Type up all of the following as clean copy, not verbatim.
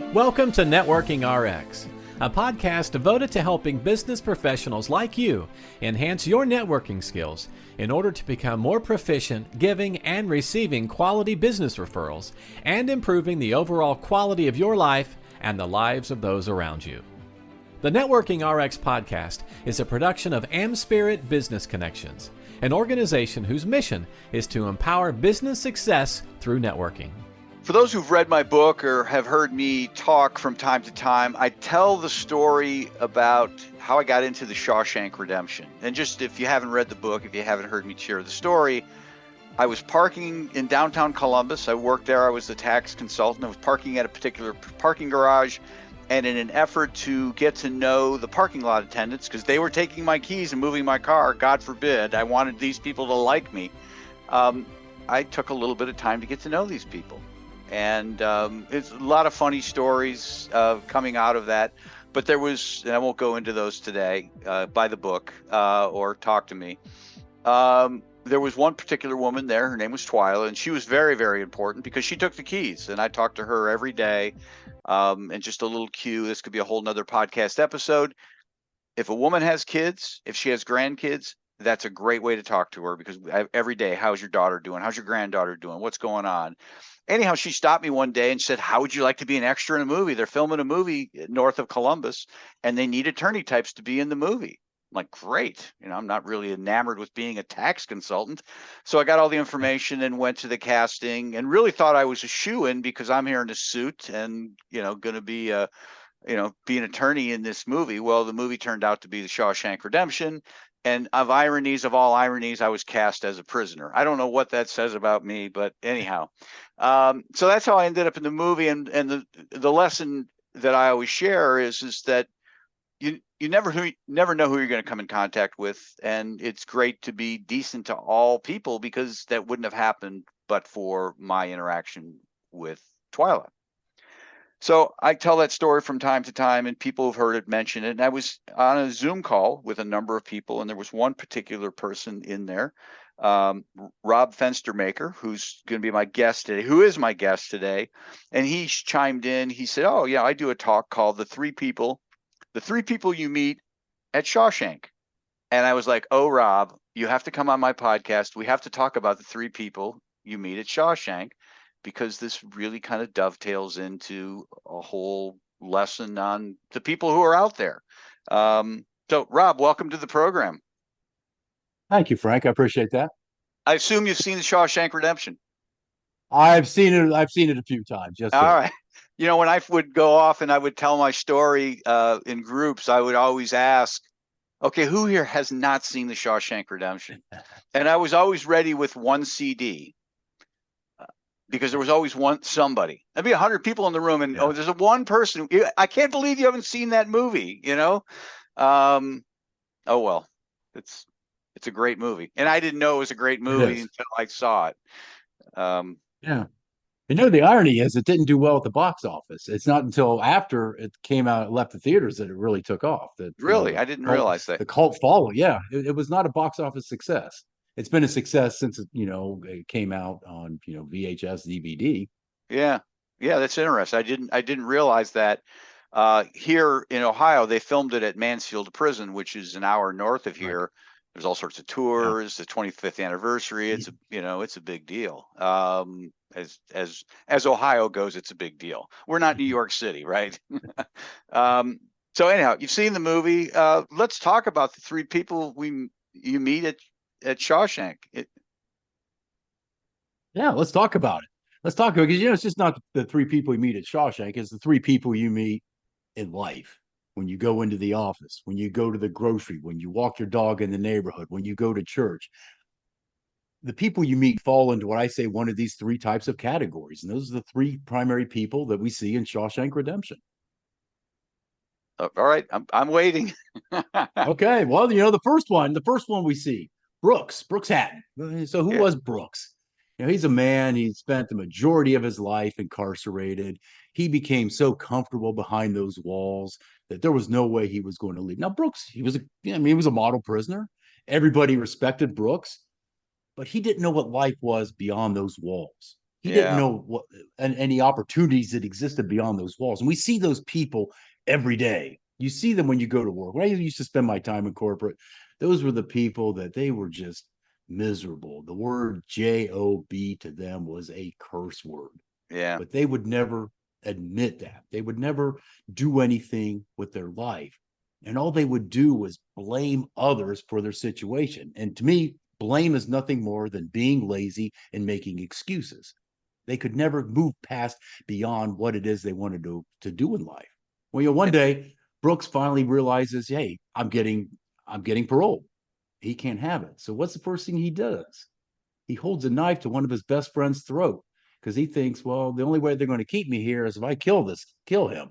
Welcome to Networking RX, a podcast devoted to helping business professionals like you enhance your networking skills in order to become more proficient giving and receiving quality business referrals and improving the overall quality of your life and the lives of those around you. The Networking RX podcast is a production of AmSpirit Business Connections, an organization whose mission is to empower business success through networking. For those who've read my book or have heard me talk from time to time, I tell the story about how I got into the Shawshank Redemption. And just if you haven't read the book, if you haven't heard me share the story, I was parking in downtown Columbus. I worked there. I was the tax consultant. I was parking at a particular parking garage. And in an effort to get to know the parking lot attendants, because they were taking my keys and moving my car, God forbid, I wanted these people to like me. I took a little bit of time to get to know these people. And it's a lot of funny stories coming out of that. But there was, and I won't go into those today, buy the book or talk to me. There was one particular woman there. Her name was Twyla, and she was very, very important because she took the keys. And I talked to her every day. And just a little cue, this could be a whole nother podcast episode. If a woman has kids, if she has grandkids, that's a great way to talk to her because every day, how's your daughter doing? How's your granddaughter doing? What's going on? Anyhow, she stopped me one day and said, how would you like to be an extra in a movie? They're filming a movie north of Columbus and they need attorney types to be in the movie. I'm like, great. I'm not really enamored with being a tax consultant. So I got all the information and went to the casting and really thought I was a shoo-in because I'm here in a suit and, going to be be an attorney in this movie. Well, the movie turned out to be the Shawshank Redemption. And of all ironies, I was cast as a prisoner. I don't know what that says about me, but anyhow. So that's how I ended up in the movie. And the lesson that I always share is that you never know who you're going to come in contact with. And it's great to be decent to all people because that wouldn't have happened but for my interaction with Twyla. So I tell that story from time to time and people have heard it mention it. And I was on a Zoom call with a number of people and there was one particular person in there, Rob Fenstermaker, who's going to be my guest today, who is my guest today. And he chimed in. He said, oh, yeah, I do a talk called The Three People You Meet at Shawshank. And I was like, oh, Rob, you have to come on my podcast. We have to talk about the three people you meet at Shawshank, because this really kind of dovetails into a whole lesson on the people who are out there. So, Rob, welcome to the program. Thank you, Frank. I appreciate that. I assume you've seen the Shawshank Redemption. I've seen it a few times. Yes, sir. All right. When I would go off and I would tell my story in groups, I would always ask, okay, who here has not seen the Shawshank Redemption? And I was always ready with one CD. Because there was always somebody. There'd be 100 people in the room, and there's one person. I can't believe you haven't seen that movie. Oh well, it's a great movie, and I didn't know it was a great movie until I saw it. Yeah, the irony is it didn't do well at the box office. It's not until after it came out, it left the theaters, that it really took off. That I didn't realize that the cult followed. Yeah, it was not a box office success. It's been a success since it came out on VHS, DVD. Yeah, that's interesting. I didn't realize that. Here in Ohio, they filmed it at Mansfield Prison, which is an hour north of here. Right. There's all sorts of tours. Yeah. The 25th anniversary. It's it's a big deal. As Ohio goes, it's a big deal. We're not New York City, right? So anyhow, you've seen the movie. Let's talk about the three people you meet at Shawshank. Let's talk about it. Because it's just not the three people you meet at Shawshank. It's the three people you meet in life. When you go into the office, when you go to the grocery, when you walk your dog in the neighborhood, when you go to church. The people you meet fall into what I say one of these three types of categories. And those are the three primary people that we see in Shawshank Redemption. All right. I'm waiting. Okay. Well, the first one we see, Brooks Hatton. So who was Brooks? He's a man, he spent the majority of his life incarcerated. He became so comfortable behind those walls that there was no way he was going to leave. Now, Brooks, he was a model prisoner. Everybody respected Brooks, but he didn't know what life was beyond those walls. He didn't Yeah. know what and any opportunities that existed beyond those walls. And we see those people every day. You see them when you go to work. When I used to spend my time in corporate, those were the people that they were just miserable. The word job to them was a curse word, Yeah. but they would never admit that. They would never do anything with their life. And all they would do was blame others for their situation. And to me, blame is nothing more than being lazy and making excuses. They could never move past beyond what it is they wanted to do in life. Well, one day Brooks finally realizes, hey, I'm getting parole. He can't have it. So what's the first thing he does? He holds a knife to one of his best friend's throat because he thinks, well, the only way they're going to keep me here is if I kill him.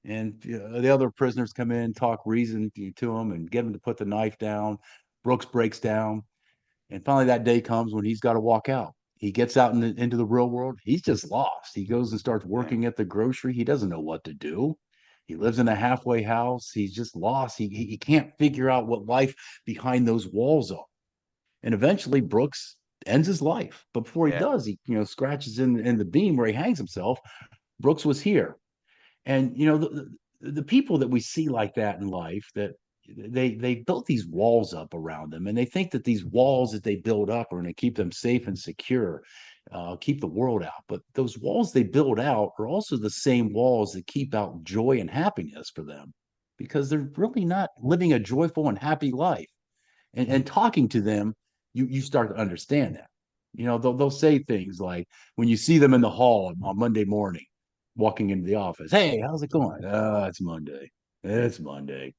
And the other prisoners come in, talk reason to him, and get him to put the knife down. Brooks breaks down, and finally that day comes when he's got to walk out. He gets out into the real world. He's just lost. He goes and starts Yeah. working at the grocery. He doesn't know what to do. He lives in a halfway house. He's just lost. He can't figure out what life behind those walls are. And eventually Brooks ends his life. But before he Yeah. does, he scratches in the beam where he hangs himself. Brooks was here. And the people that we see like that in life, that they built these walls up around them, and they think that these walls that they build up are going to keep them safe and secure, keep the world out. But those walls they build out are also the same walls that keep out joy and happiness for them, because they're really not living a joyful and happy life. And talking to them, you start to understand that. They'll say things like, when you see them in the hall on Monday morning, walking into the office, hey, how's it going? It's Monday. It's Monday.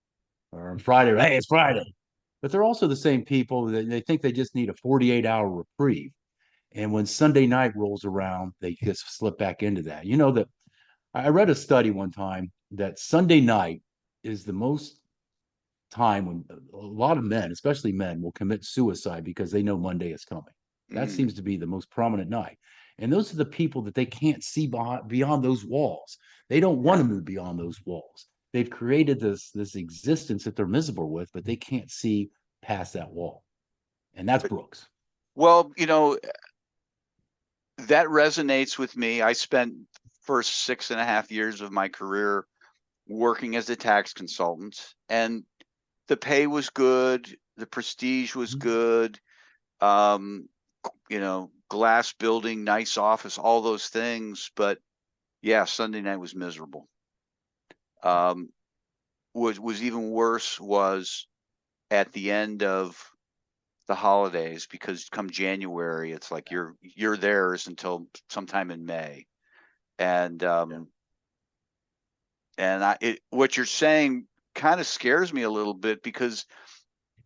Or on Friday, hey, it's Friday. But they're also the same people that they think they just need a 48-hour reprieve. And when Sunday night rolls around, they just slip back into that. That I read a study one time that Sunday night is the most time when a lot of men, especially men, will commit suicide because they know Monday is coming. That Mm. seems to be the most prominent night. And those are the people that they can't see beyond those walls. They don't want Yeah. to move beyond those walls. They've created this existence that they're miserable with, but they can't see past that wall. And that's Brooks. Well, that resonates with me. I spent first 6.5 years of my career working as a tax consultant, and the pay was good, the prestige was Mhm. good. Um, glass building, nice office, all those things. But yeah, Sunday night was miserable. Um, what was even worse was at the end of the holidays, because come January, it's like you're theirs until sometime in May. And Yeah. what you're saying kind of scares me a little bit, because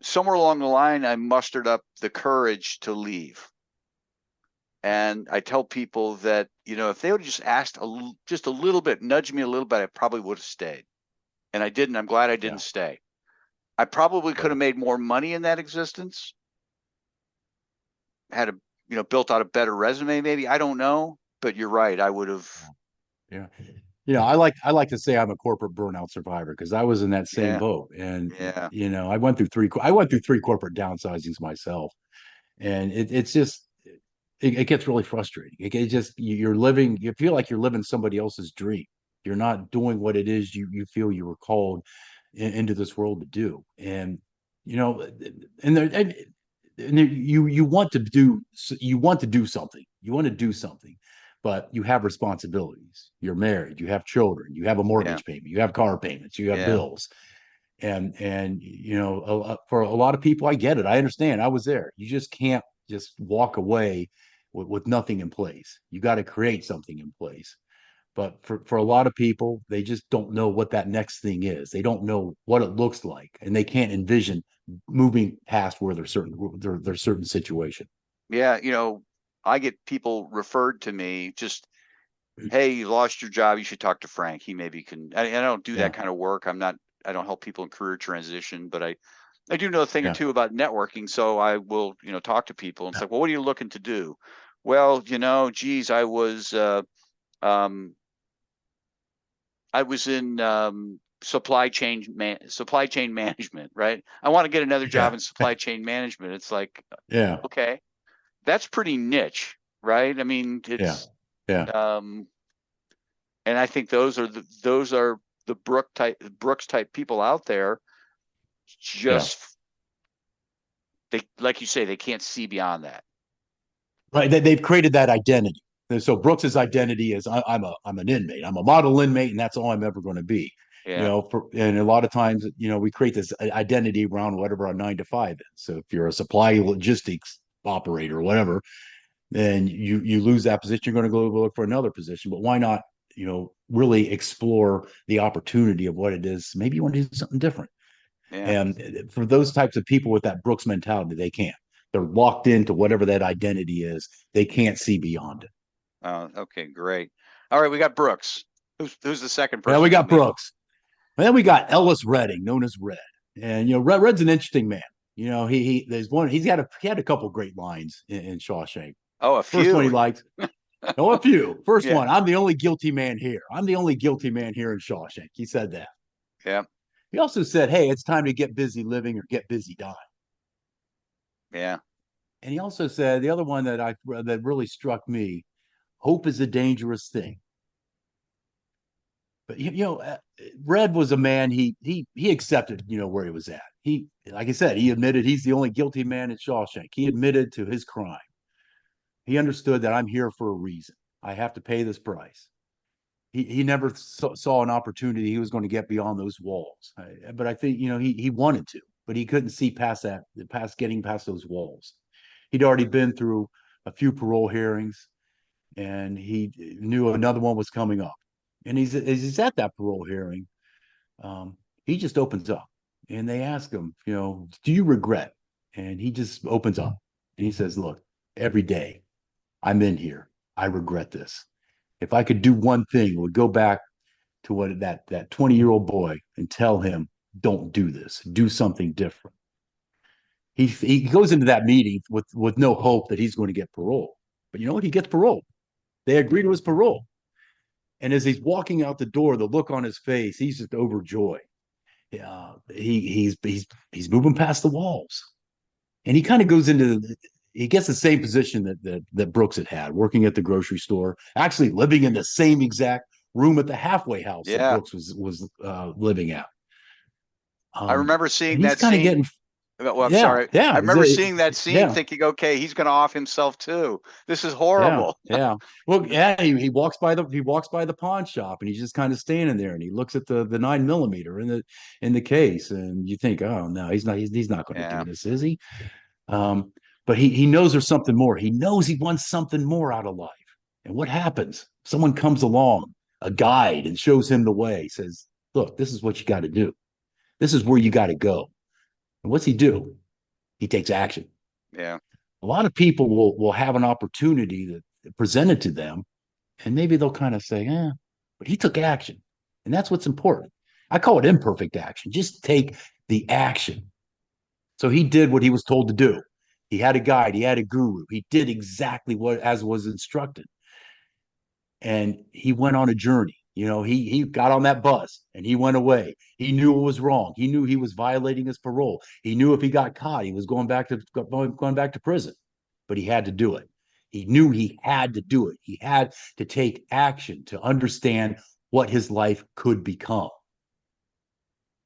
somewhere along the line I mustered up the courage to leave. And I tell people that, if they would have just asked just a little bit, nudged me a little bit, I probably would have stayed. And I didn't. I'm glad I Yeah. didn't stay. I probably could have Right. made more money in that existence, had built out a better resume, maybe. I don't know. But you're right. I would have. Yeah. I like to say I'm a corporate burnout survivor because I was in that same Yeah. boat. And Yeah. I went through 3 corporate downsizings myself. And it's just it gets really frustrating. It just you feel like you're living somebody else's dream. You're not doing what it is you feel you were called into this world to do. And you know and there and you want to do something. You want to do something, but you have responsibilities. You're married, you have children, you have a Yeah. mortgage payment, you have car payments, you have Yeah. bills. And for a lot of people, I get it. I understand. I was there. You just can't just walk away with nothing in place. You got to create something in place. But for a lot of people, they just don't know what that next thing is. They don't know what it looks like, and they can't envision moving past where their certain situation. Yeah. I get people referred to me, just, hey, you lost your job. You should talk to Frank. He maybe can. I don't do that Yeah, kind of work. I don't help people in career transition, but I do know a thing or yeah, two about networking. So I will, talk to people and say, well, what are you looking to do? Well, geez, um, I was in supply chain management, right? I want to get another job yeah, in supply chain management. It's like, yeah, okay, that's pretty niche, right? I mean, Yeah. it's Yeah. and I think those are the Brooks type people out there. Yeah. Just they, like you say, they can't see beyond that. Right. They've created that identity. And so Brooks's identity is I'm an inmate. I'm a model inmate, and that's all I'm ever going to be. Yeah, And a lot of times, we create this identity around whatever our 9 to 5 is. So if you're a supply logistics operator or whatever, then you lose that position. You're going to go look for another position. But why not, really explore the opportunity of what it is? Maybe you want to do something different. yeah. And for those types of people with that Brooks mentality, they can't. They're locked into whatever that identity is. They can't see beyond it. Okay, great. All right, we got Brooks. Who's the second Yeah, person we we'll got meet? Brooks. And then we got Ellis Redding, known as Red. And Red's an interesting man. He had a couple great lines in Shawshank. Oh, a First one he few. liked. No, a few. First Yeah, one, I'm the only guilty man here. I'm the only guilty man here in Shawshank. He said that. yeah, He also said, hey, it's time to get busy living or get busy dying. yeah, And he also said the other one that really struck me, hope is a dangerous thing. But Red was a man. He accepted where he was at. He, like I said, he admitted he's the only guilty man in Shawshank. He admitted to his crime. He understood that I'm here for a reason. I have to pay this price. He never saw an opportunity he was going to get beyond those walls. But I think he wanted to, but he couldn't see past getting past those walls. He'd already been through a few parole hearings, and he knew another one was coming up. And he's at that parole hearing. He just opens up, and they ask him, do you regret? And he just opens up, and he says, look, every day I'm in here, I regret this. If I could do one thing, it would go back to what that 20-year-old boy and tell him, don't do this, do something different. He goes into that meeting with no hope that he's going to get parole. But you know what? He gets parole. They agree to his parole. And as he's walking out the door, the look on his face, he's just overjoyed. He's moving past the walls. And he kind of goes into he gets the same position that Brooks had, working at the grocery store, actually living in the same exact room at the halfway house that yeah. Brooks was living at. I remember seeing And he's that kind of scene. getting, Well, I'm yeah, sorry. I yeah, remember seeing that scene, yeah, thinking, okay, he's going to off himself too. This is yeah, horrible. yeah. Well, yeah, he walks by the pawn shop, and he's just kind of standing there, and he looks at the 9mm in the case, and you think, oh no, he's not going to do Yeah, this, is he? Um, but he knows there's something more. He knows he wants something more out of life. And what happens? Someone comes along, a guide, and shows him the way. Says, "Look, this is what you got to do. This is where you got to go." And what's he do? He takes action. yeah, A lot of people will have an opportunity that presented to them, and maybe they'll kind of say, but he took action. And that's what's important. I call it imperfect action. Just take the action. So he did what he was told to do. He had a guide, he had a guru. He did exactly what as was instructed. And he went on a journey. He got on that bus and he went away. He knew it was wrong. He knew he was violating his parole. He knew if he got caught, he was going back to prison. But he had to do it. He knew he had to do it. He had to take action to understand what his life could become.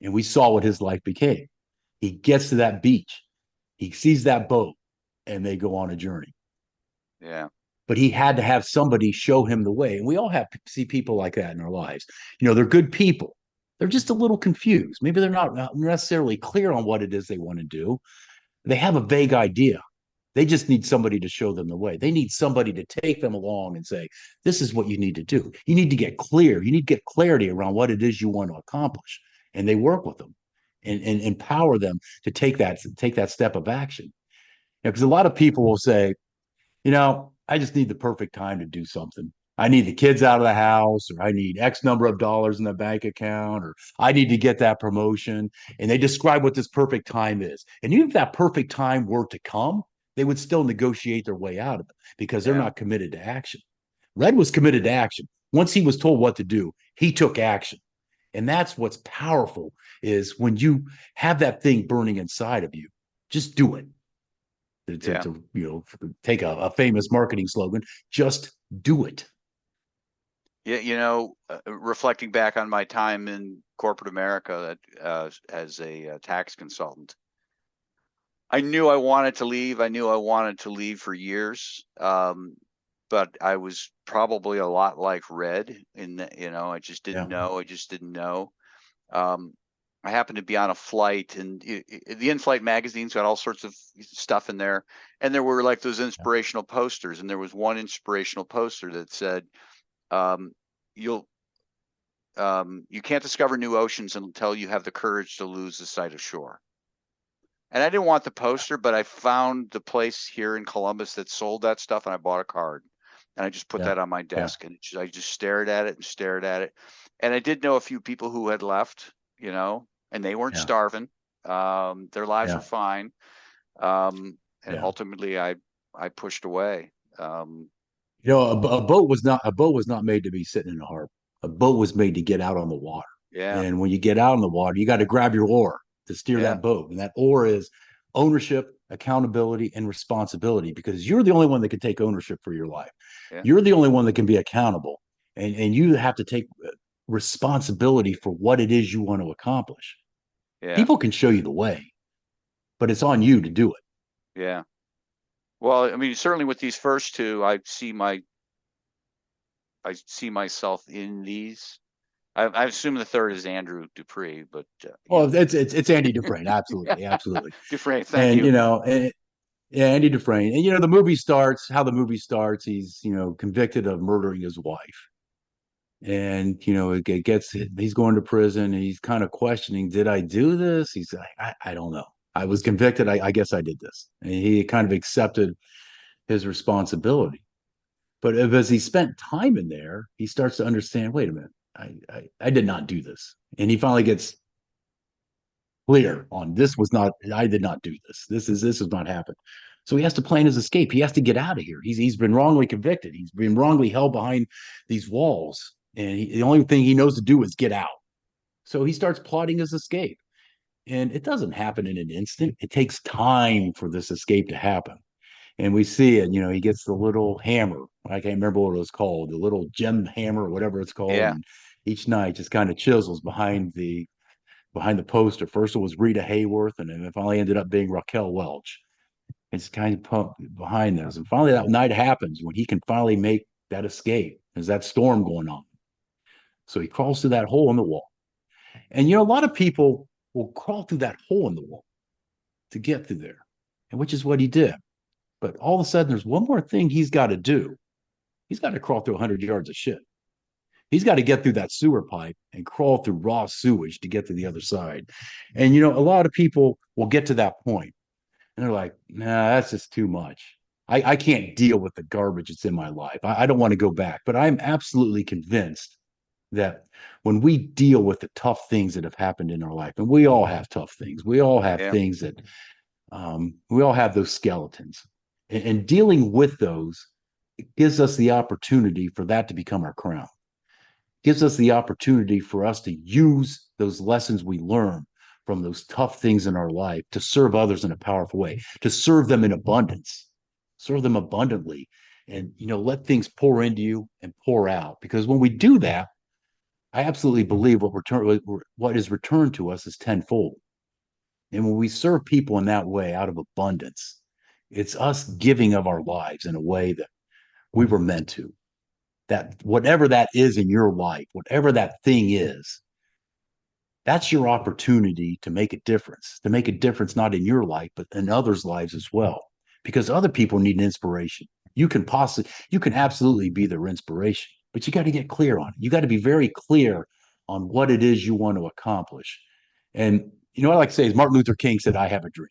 And we saw what his life became. He gets to that beach. He sees that boat, and they go on a journey. yeah, But he had to have somebody show him the way. And we all see people like that in our lives. They're good people. They're just a little confused. Maybe they're not necessarily clear on what it is they want to do. They have a vague idea. They just need somebody to show them the way. They need somebody to take them along and say, this is what you need to do. You need to get clear. You need to get clarity around what it is you want to accomplish. And they work with them and empower them to take that step of action. Because a lot of people will say, I just need the perfect time to do something. I need the kids out of the house, or I need X number of dollars in the bank account, or I need to get that promotion. And they describe what this perfect time is. And even if that perfect time were to come, they would still negotiate their way out of it because they're yeah, not committed to action. Red was committed to action. Once he was told what to do, he took action. And that's what's powerful is when you have that thing burning inside of you, just do it. Yeah. take a famous marketing slogan, just do it. Yeah, reflecting back on my time in corporate America as a tax consultant, I knew I wanted to leave. I knew I wanted to leave for years. But I was probably a lot like Red in that, I just didn't Yeah. know. I just didn't know. Um, I happened to be on a flight, and the in-flight magazine's got all sorts of stuff in there, and there were like those inspirational posters, and there was one inspirational poster that said, um, "You'll you can't discover new oceans until you have the courage to lose the sight of shore." And I didn't want the poster, but I found the place here in Columbus that sold that stuff, and I bought a card, and I just put Yeah. that on my Yeah. desk, and I just stared at it and stared at it. And I did know a few people who had left, and they weren't Yeah. starving. Their lives were Yeah. fine. And Yeah. ultimately, I pushed away. A boat was not made to be sitting in a harbor. A boat was made to get out on the water. Yeah, And when you get out on the water, you got to grab your oar to steer yeah, that boat. And that oar is ownership, accountability, and responsibility, because you're the only one that can take ownership for your life. yeah, You're the only one that can be accountable. And you have to take responsibility for what it is you want to accomplish. yeah, People can show you the way, but it's on you to do it. yeah. Well, I mean, certainly with these first two, I see myself in these. I assume the third is Andrew Dupree, but Well, it's Andy Dufresne, absolutely, yeah, absolutely. Dufresne. Thank And you. yeah, Andy Dufresne. And the movie starts, how the movie starts, he's, convicted of murdering his wife. And, it gets, he's going to prison, and he's kind of questioning, did I do this? He's like, I don't know. I was convicted. I guess I did this. And he kind of accepted his responsibility. But as he spent time in there, he starts to understand, wait a minute, I did not do this. And he finally gets clear on, this was not, I did not do this. This has not happened. So he has to plan his escape. He has to get out of here. He's been wrongly convicted. He's been wrongly held behind these walls. And the only thing he knows to do is get out. So he starts plotting his escape. And it doesn't happen in an instant. It takes time for this escape to happen. And we see it, he gets the little hammer. I can't remember what it was called, the little gem hammer or whatever it's called. Yeah, And each night just kind of chisels behind the poster. First it was Rita Hayworth, and then it finally ended up being Raquel Welch. It's kind of pumped behind those. And finally that night happens when he can finally make that escape. There's that storm going on. So he crawls through that hole in the wall. And a lot of people will crawl through that hole in the wall to get through there, and which is what he did. But all of a sudden, there's one more thing he's got to do. He's got to crawl through 100 yards of shit. He's got to get through that sewer pipe and crawl through raw sewage to get to the other side. And, a lot of people will get to that point and they're like, nah, that's just too much. I can't deal with the garbage that's in my life. I don't want to go back. But I'm absolutely convinced that when we deal with the tough things that have happened in our life, and we all have tough things, we all have yeah, things that we all have those skeletons, and dealing with those, it gives us the opportunity for that to become our crown. It gives us the opportunity for us to use those lessons we learn from those tough things in our life to serve others in a powerful way, to serve them in abundance, serve them abundantly, and let things pour into you and pour out. Because when we do that, I absolutely believe what is returned to us is tenfold. And when we serve people in that way out of abundance, it's us giving of our lives in a way that we were meant to. That whatever that is in your life, whatever that thing is, that's your opportunity to make a difference not in your life, but in others' lives as well. Because other people need an inspiration. You can absolutely be their inspiration, but you got to get clear on it. You got to be very clear on what it is you want to accomplish. And what I like to say is Martin Luther King said, I have a dream.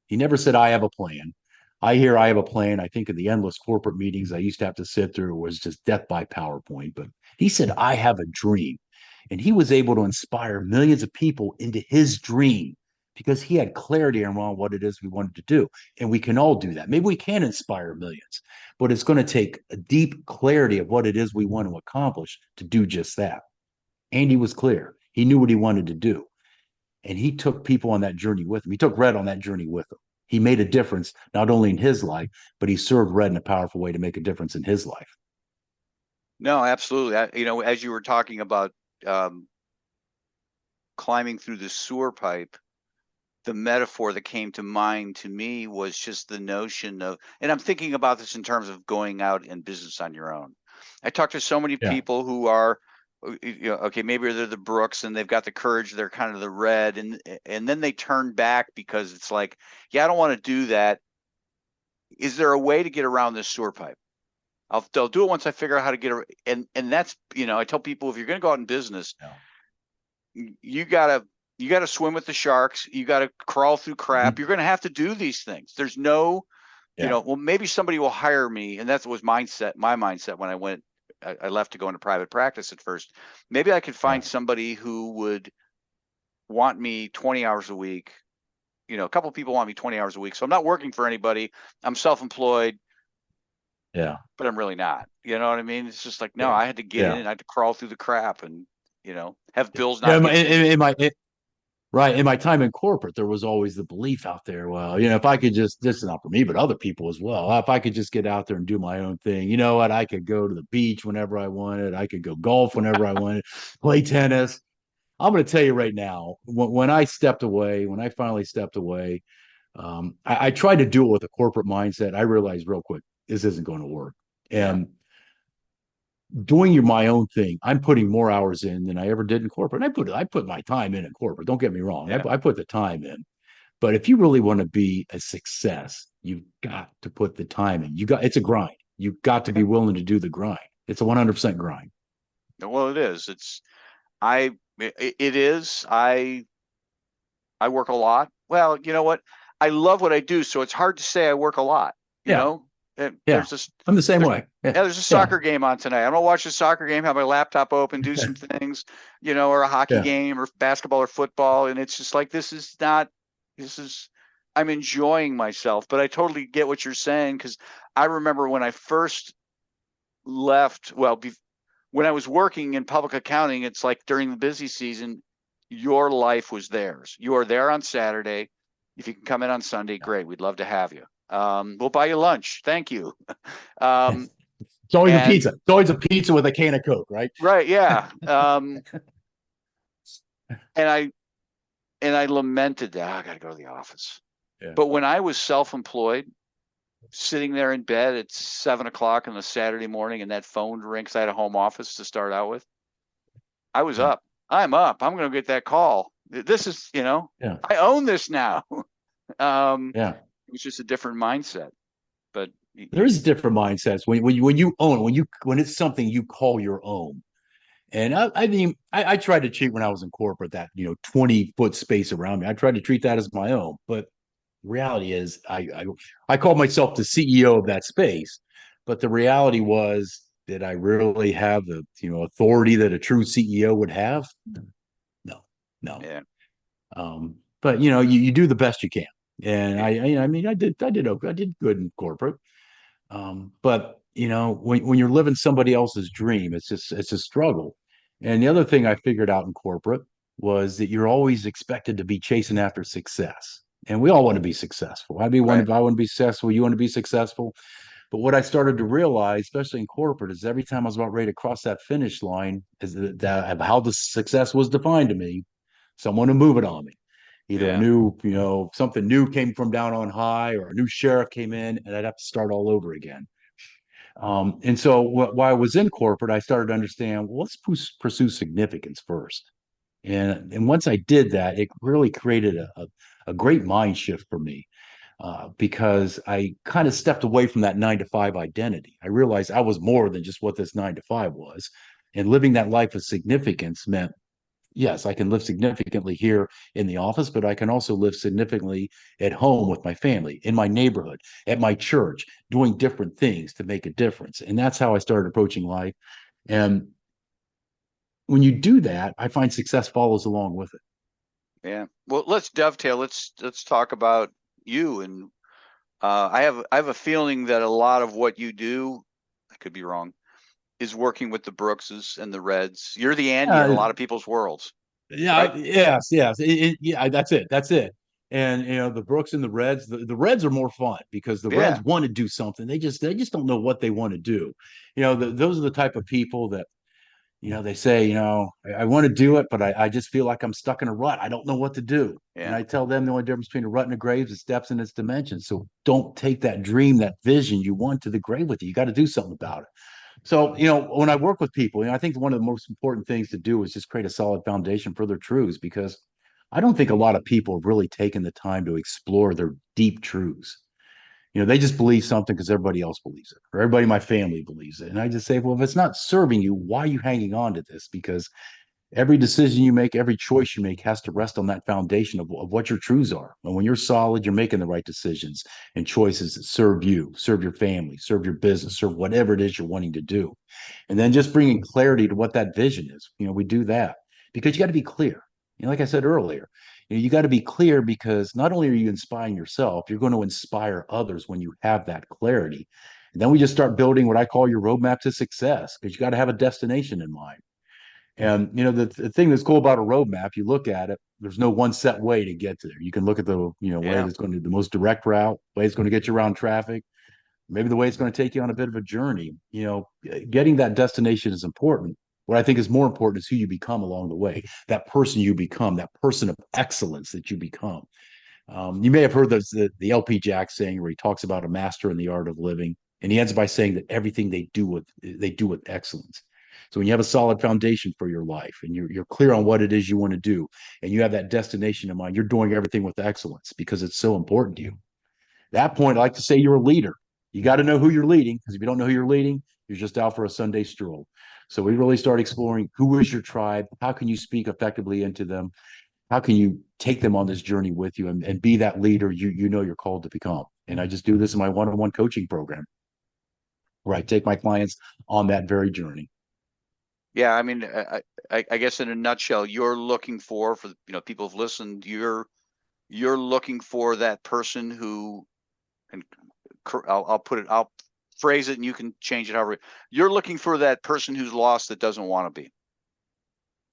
He never said, I have a plan. I hear I have a plan. I think of the endless corporate meetings I used to have to sit through was just death by PowerPoint. But he said, I have a dream. And he was able to inspire millions of people into his dream because he had clarity around what it is we wanted to do. And we can all do that. Maybe we can inspire millions, but it's going to take a deep clarity of what it is we want to accomplish to do just that. Andy was clear. He knew what he wanted to do. And he took people on that journey with him. He took Red on that journey with him. He made a difference not only in his life, but he served Red in a powerful way to make a difference in his life. No, absolutely. As you were talking about um, climbing through the sewer pipe, the metaphor that came to mind to me was just the notion of, and I'm thinking about this in terms of going out in business on your own. I talk to so many Yeah. people who are, okay, maybe they're the Brooks and they've got the courage, they're kind of the Red, and then they turn back because it's like, yeah, I don't want to do that. Is there a way to get around this sewer pipe? They'll do it once I figure out how to get it. And that's, I tell people, if you're going to go out in business, Yeah. you gotta swim with the sharks. You gotta crawl through crap. Mm-hmm. You're gonna have to do these things. There's no, Yeah. well, maybe somebody will hire me, and that was my mindset when I left to go into private practice at first. Maybe I could Yeah. find somebody who would want me 20 hours a week. A couple of people want me 20 hours a week, so I'm not working for anybody. I'm self-employed, Yeah. but I'm really not. You know what I mean? It's just like, no, Yeah. I had to get in Yeah. and I had to crawl through the crap and have bills Yeah. not get paid. Right. In my time in corporate, there was always the belief out there, well, if I could just, this is not for me, but other people as well. If I could just get out there and do my own thing, you know what? I could go to the beach whenever I wanted. I could go golf whenever I wanted, play tennis. I'm going to tell you right now, when I stepped away, when I finally stepped away, I tried to do it with a corporate mindset. I realized real quick, this isn't going to work. Yeah. And doing my own thing, I'm putting more hours in than I ever did in corporate. And I put my time in corporate. Don't get me wrong. Yeah. I put the time in. But if you really want to be a success, you've got to put the time in. It's a grind. You've got to be willing to do the grind. It's a 100% grind. Well, it is. It is. I work a lot. Well, you know what? I love what I do, so it's hard to say I work a lot. Yeah. And Yeah. I'm the same there's, way. Yeah. there's a soccer game on tonight. I'm gonna watch the soccer game, have my laptop open, do some things, or a hockey Yeah. game or basketball or football, and it's just like this is. I'm enjoying myself, but I totally get what you're saying because I remember when I first left. Well, when I was working in public accounting, it's like during the busy season, your life was theirs. You are there on Saturday. If you can come in on Sunday, great. We'd love to have you. We'll buy you lunch. Thank you. It's always a And pizza. It's always a pizza with a can of Coke, right? right, yeah. And I lamented that I got to go to the office. Yeah. But when I was self-employed, sitting there in bed at 7 o'clock on a Saturday morning, and that phone rings, I had a home office to start out with. I was Yeah. up. I'm up. I'm going to get that call. This is, Yeah. I own this now. Yeah. It was just a different mindset. But There is different mindsets when you own when it's something you call your own. And I mean, I tried to treat when I was in corporate that 20-foot space around me. I tried to treat that as my own, but reality is I called myself the CEO of that space, but the reality was did I really have the authority that a true CEO would have? No, no. yeah, But you do the best you can, and I mean I did okay. I did good in corporate, but when you're living somebody else's dream, it's a struggle. And the other thing I figured out in corporate was that you're always expected to be chasing after success. And we all want to be successful. right. I want to be successful. You want to be successful. But what I started to realize, especially in corporate, is every time I was about ready to cross that finish line, is that how the success was defined to me, someone would move it on me. Either a Yeah, new, something new came from down on high, or a new sheriff came in, and I'd have to start all over again. And so while I was in corporate, I started to understand, well, let's pursue significance first. And once I did that, it really created a great mind shift for me because I kind of stepped away from that 9 to 5 identity. I realized I was more than just what this 9 to 5 was. And living that life of significance meant, yes, I can live significantly here in the office, but I can also live significantly at home with my family, in my neighborhood, at my church, doing different things to make a difference. And that's how I started approaching life. And when you do that, I find success follows along with it. yeah. Well, let's dovetail. Let's talk about you. And I have a feeling that a lot of what you do, I could be wrong, is working with the Brookses and the Reds. You're the Andy in a Uh, lot of people's worlds, yeah, right? yes, yes. Yeah, that's it. That's it. And the Brooks and the Reds, the Reds are more fun because the Reds want to do something. They just don't know what they want to do. Those are the type of people that they say, I want to do it, but I just feel like I'm stuck in a rut. I don't know what to do. Yeah. And I tell them the only difference between a rut and a grave is its depths and its dimensions. So don't take that dream, that vision you want to the grave with you. You got to do something about it. So, when I work with people, I think one of the most important things to do is just create a solid foundation for their truths, because I don't think a lot of people have really taken the time to explore their deep truths. They just believe something because everybody else believes it, or everybody in my family believes it. And I just say, well, if it's not serving you, why are you hanging on to this? Because every decision you make, every choice you make has to rest on that foundation of what your truths are. And when you're solid, you're making the right decisions and choices that serve you, serve your family, serve your business, serve whatever it is you're wanting to do. And then just bringing clarity to what that vision is. We do that because you got to be clear. Like I said earlier, you got to be clear, because not only are you inspiring yourself, you're going to inspire others when you have that clarity. And then we just start building what I call your roadmap to success, because you got to have a destination in mind. And the thing that's cool about a roadmap, you look at it, there's no one set way to get there. You can look at the way that's going to be the most direct route, way it's going to get you around traffic, maybe the way it's going to take you on a bit of a journey. Getting that destination is important. What I think is more important is who you become along the way, that person you become, that person of excellence that you become. You may have heard the LP Jack saying, where he talks about a master in the art of living, and he ends by saying that everything they do with excellence. So when you have a solid foundation for your life, and you're clear on what it is you want to do, and you have that destination in mind, you're doing everything with excellence because it's so important to you. At that point, I like to say you're a leader. You got to know who you're leading, because if you don't know who you're leading, you're just out for a Sunday stroll. So we really start exploring who is your tribe, how can you speak effectively into them, how can you take them on this journey with you, and be that leader you're called to become. And I just do this in my one-on-one coaching program, where I take my clients on that very journey. Yeah, I mean, I guess in a nutshell, you're looking for people who've listened, you're looking for that person who, and I'll phrase it and you can change it however. You're looking for that person who's lost that doesn't want to be.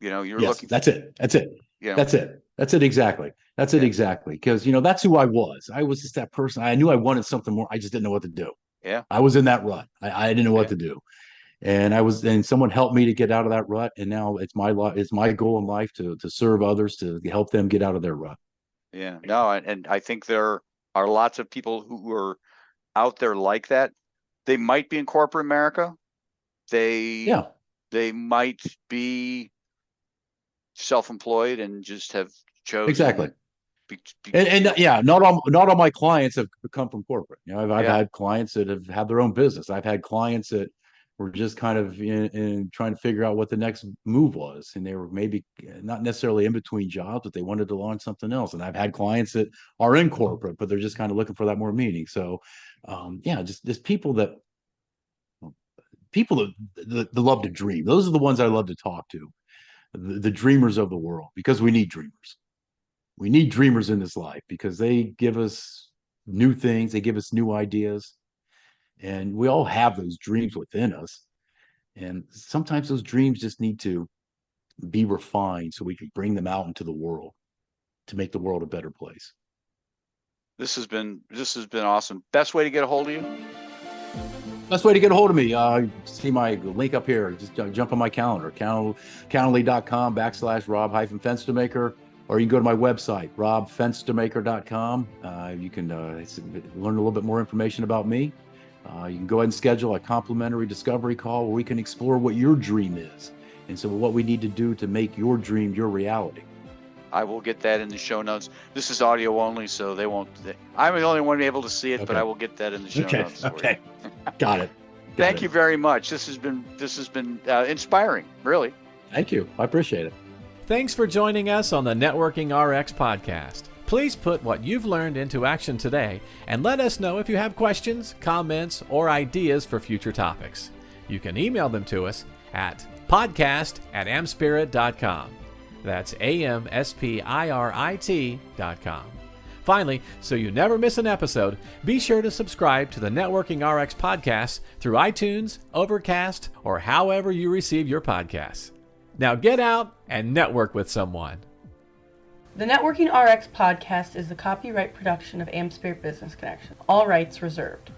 You're looking. That's it. That's it. That's it. That's it. Exactly. That's it. Exactly. Because, that's who I was. I was just that person. I knew I wanted something more. I just didn't know what to do. Yeah. I was in that rut. I didn't know what to do. And someone helped me to get out of that rut. And now it's my goal in life to serve others, to help them get out of their rut. Yeah. No. And I think there are lots of people who are out there like that. They might be in corporate America. They might be self-employed and just have chosen. Exactly. Not all my clients have come from corporate. I've had clients that have had their own business. I've had clients that were just kind of in trying to figure out what the next move was, and they were maybe not necessarily in between jobs, but they wanted to launch something else. And I've had clients that are in corporate, but they're just kind of looking for that more meaning. So just people that love to dream. Those are the ones I love to talk to, the dreamers of the world, because we need dreamers. We need dreamers in this life, because they give us new things. They give us new ideas. And we all have those dreams within us. And sometimes those dreams just need to be refined so we can bring them out into the world to make the world a better place. This has been awesome. Best way to get a hold of you? Best way to get a hold of me, see my link up here. Just jump on my calendar, calendly.com/Rob-Fenstermaker, or you can go to my website, robfenstermaker.com. You can learn a little bit more information about me. You can go ahead and schedule a complimentary discovery call where we can explore what your dream is, and so what we need to do to make your dream your reality. I will get that in the show notes. This is audio only, so I'm the only one able to see it, okay. But I will get that in the show notes. Okay. Got it. Thank you very much. This has been inspiring, really. Thank you. I appreciate it. Thanks for joining us on the Networking RX podcast. Please put what you've learned into action today, and let us know if you have questions, comments, or ideas for future topics. You can email them to us at podcast@amspirit.com. That's AmSpirit.com. Finally, so you never miss an episode, be sure to subscribe to the Networking RX podcast through iTunes, Overcast, or however you receive your podcasts. Now get out and network with someone. The Networking RX podcast is the copyright production of AmSpirit Business Connection. All rights reserved.